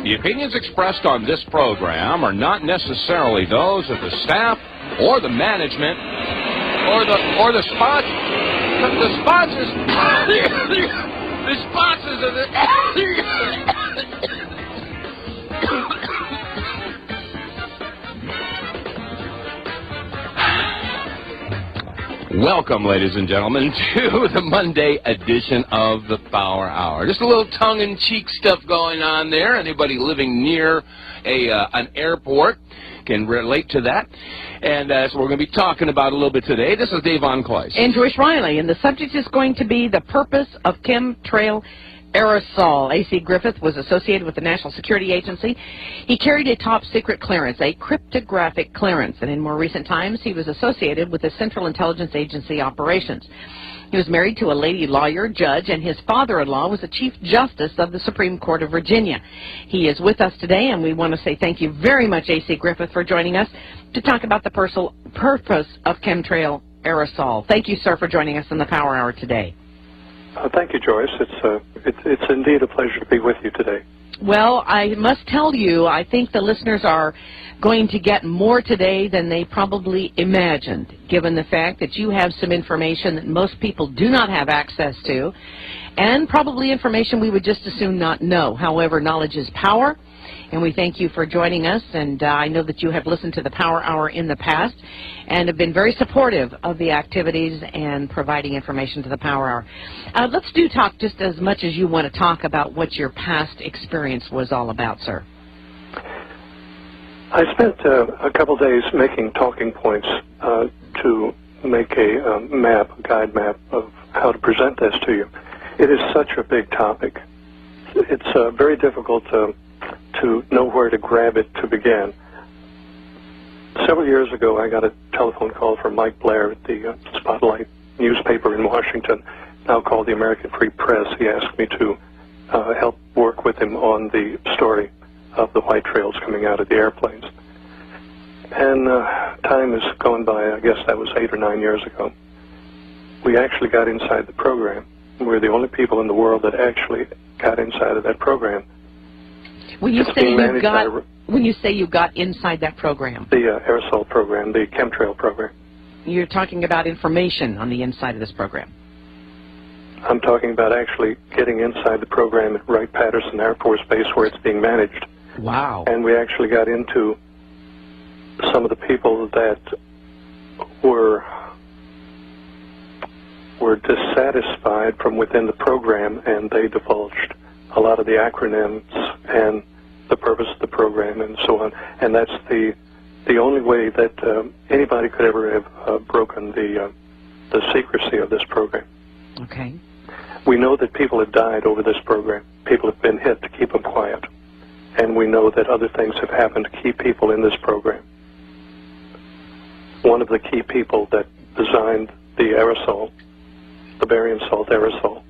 The opinions expressed on this program are not necessarily those of the staff or the management or the sponsors. The sponsors. The sponsors of the. Welcome, ladies and gentlemen, to the Monday edition of the Power Hour. Just a little tongue-in-cheek stuff going on there. Anybody living near an airport can relate to that. And so we're going to be talking about a little bit today. This is Dave Von Cloyce. And Joyce Riley. And the subject is going to be the purpose of chemtrail aerosol. A.C. Griffith was associated with the National Security Agency. He carried a top-secret clearance, a cryptographic clearance, and in more recent times he was associated with the Central Intelligence Agency operations. He was married to a lady lawyer, judge, and his father-in-law was the Chief Justice of the Supreme Court of Virginia. He is with us today, and we want to say thank you very much, A.C. Griffith, for joining us to talk about the purpose of chemtrail aerosol. Thank you, sir, for joining us in the Power Hour today. Thank you, Joyce. It's indeed a pleasure to be with you today. Well, I must tell you, I think the listeners are going to get more today than they probably imagined, given the fact that you have some information that most people do not have access to, and probably information we would just as soon not know. However, knowledge is power, and we thank you for joining us, and I know that you have listened to the Power Hour in the past and have been very supportive of the activities and providing information to the Power Hour. Let's talk just as much as you want to talk about what your past experience was all about, sir. I spent a couple days making talking points to make a guide map of how to present this to you. It is such a big topic. It's very difficult to know where to grab it to begin. Several years ago, I got a telephone call from Mike Blair at the Spotlight newspaper in Washington, now called the American Free Press. He asked me to help work with him on the story of the white trails coming out of the airplanes. And time has gone by. I guess that was 8 or 9 years ago. We actually got inside the program. We're the only people in the world that actually got inside of that program. When you say you got inside that program, the aerosol program, the chemtrail program, you're talking about information on the inside of this program. I'm talking about actually getting inside the program at Wright-Patterson Air Force Base where it's being managed. Wow. And we actually got into some of the people that were dissatisfied from within the program, and they divulged a lot of the acronyms and the purpose of the program and so on. And that's the only way that anybody could ever have broken the secrecy of this program. Okay. We know that people have died over this program. People have been hit to keep them quiet. And we know that other things have happened to keep people in this program. One of the key people that designed the aerosol, the barium salt aerosol,